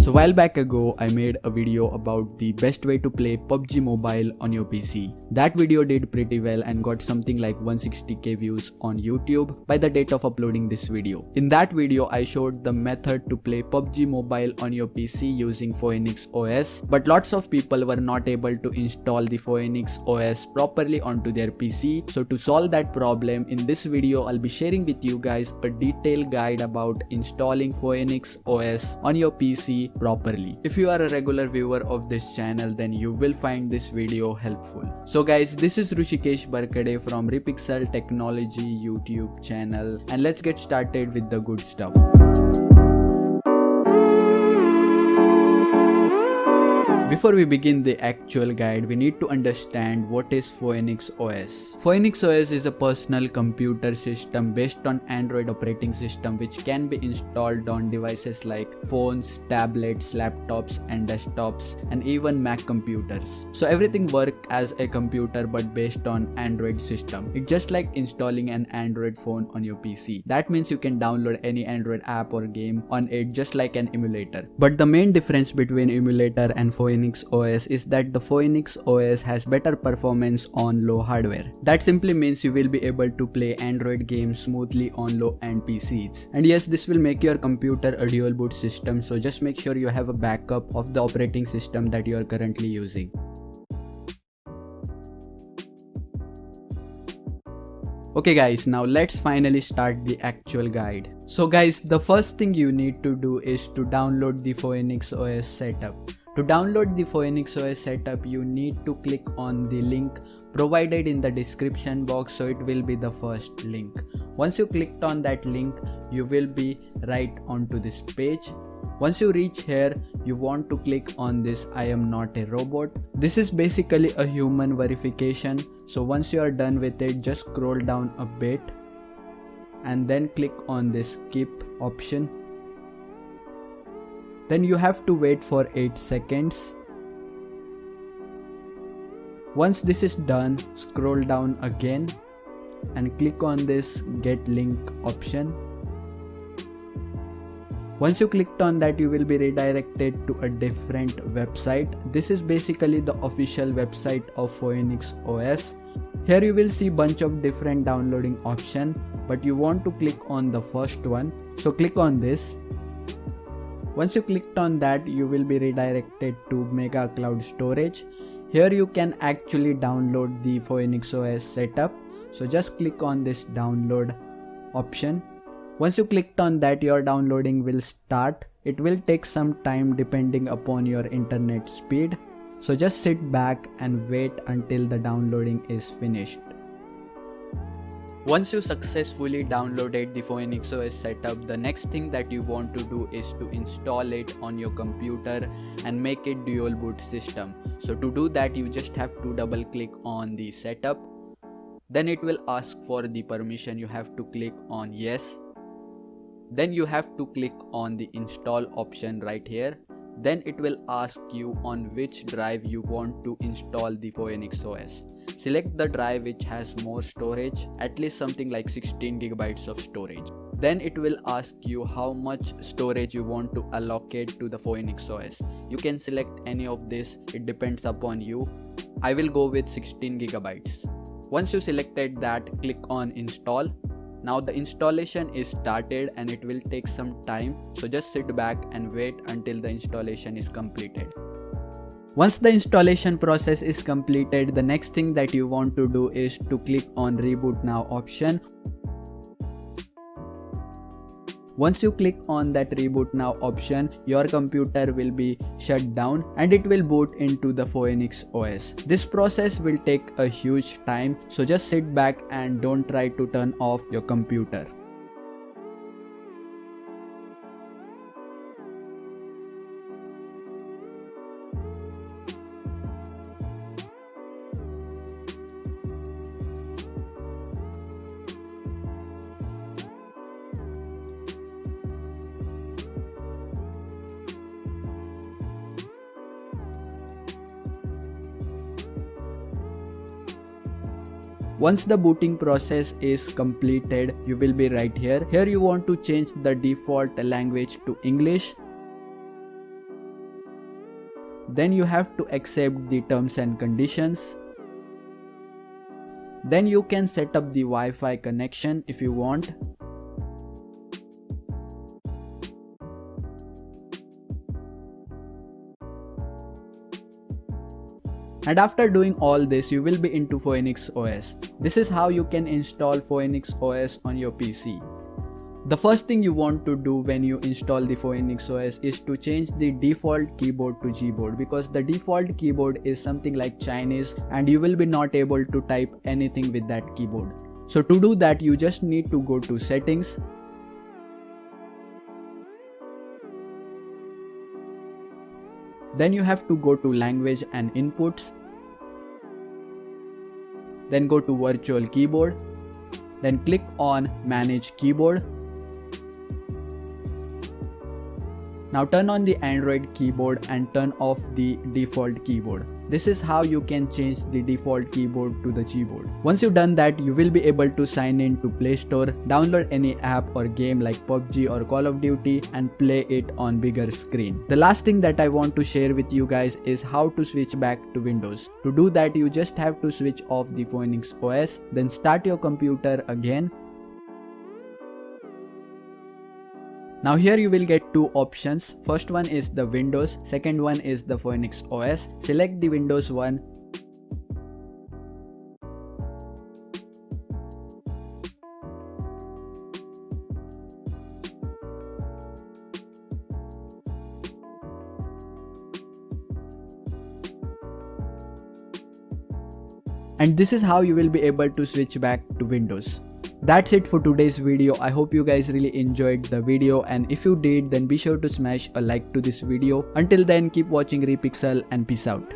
So while back ago, I made a video about the best way to play PUBG Mobile on your PC. That video did pretty well and got something like 160k views on YouTube by the date of uploading this video. In that video, I showed the method to play PUBG Mobile on your PC using PhoenixOS, but lots of people were not able to install the PhoenixOS properly onto their PC. So to solve that problem, in this video, I'll be sharing with you guys a detailed guide about installing PhoenixOS on your PC properly. If you are a regular viewer of this channel, then you will find this video helpful. So guys, this is Rushikesh Barkade from Repixel Technology YouTube channel, and let's get started with the good stuff. Before we begin the actual guide, we need to understand what is PhoenixOS. PhoenixOS is a personal computer system based on Android operating system which can be installed on devices like phones, tablets, laptops and desktops, and even Mac computers. So everything works as a computer but based on Android system. It's just like installing an Android phone on your PC. That means you can download any Android app or game on it just like an emulator. But the main difference between emulator and PhoenixOS is that the PhoenixOS has better performance on low hardware. That simply means you will be able to play Android games smoothly on low-end PCs. And yes, this will make your computer a dual boot system, so just make sure you have a backup of the operating system that you are currently using. Okay guys, now let's finally start the actual guide. So guys, the first thing you need to do is to download the PhoenixOS setup. To download the PhoenixOS setup, you need to click on the link provided in the description box, so it will be the first link. Once you clicked on that link, you will be right onto this page. Once you reach here, you want to click on this I am not a robot. This is basically a human verification. So once you are done with it, just scroll down a bit and then click on this skip option. Then you have to wait for 8 seconds. Once this is done, scroll down again and click on this get link option. Once you clicked on that, you will be redirected to a different website. This is basically the official website of PhoenixOS. Here you will see bunch of different downloading options, but you want to click on the first one. So click on this. Once you clicked on that, you will be redirected to Mega Cloud Storage. Here you can actually download the PhoenixOS setup. So just click on this download option. Once you clicked on that, your downloading will start. It will take some time depending upon your internet speed. So just sit back and wait until the downloading is finished. Once you successfully downloaded the PhoenixOS setup, the next thing that you want to do is to install it on your computer and make it dual boot system. So to do that, you just have to double click on the setup. Then it will ask for the permission. You have to click on yes. Then you have to click on the install option right here. Then it will ask you on which drive you want to install the PhoenixOS. Select the drive which has more storage, at least something like 16 gigabytes of storage. Then it will ask you how much storage you want to allocate to the PhoenixOS. You can select any of this, it depends upon you. I will go with 16 gigabytes. Once you selected that, click on install. Now the installation is started and it will take some time, so just sit back and wait until the installation is completed. Once the installation process is completed, the next thing that you want to do is to click on reboot now option. Once you click on that reboot now option, your computer will be shut down and it will boot into the PhoenixOS. This process will take a huge time, so just sit back and don't try to turn off your computer. Once the booting process is completed, you will be right here. Here you want to change the default language to English. Then you have to accept the terms and conditions. Then you can set up the Wi-Fi connection if you want. And after doing all this, you will be into PhoenixOS. This is how you can install PhoenixOS on your PC. The first thing you want to do when you install the PhoenixOS is to change the default keyboard to Gboard, because the default keyboard is something like Chinese and you will be not able to type anything with that keyboard. So to do that, you just need to go to settings. Then you have to go to language and inputs. Then go to virtual keyboard. Then click on manage keyboard. Now turn on the Android keyboard and turn off the default keyboard. This is how you can change the default keyboard to the Gboard. Once you've done that, you will be able to sign in to Play Store, download any app or game like PUBG or Call of Duty and play it on bigger screen. The last thing that I want to share with you guys is how to switch back to Windows. To do that, you just have to switch off the PhoenixOS, then start your computer again. Now here you will get two options. First one is the Windows, second one is the PhoenixOS. Select the Windows one. And this is how you will be able to switch back to Windows. That's it for today's video. I hope you guys really enjoyed the video, and if you did, then be sure to smash a like to this video. Until then, keep watching Repixel and peace out.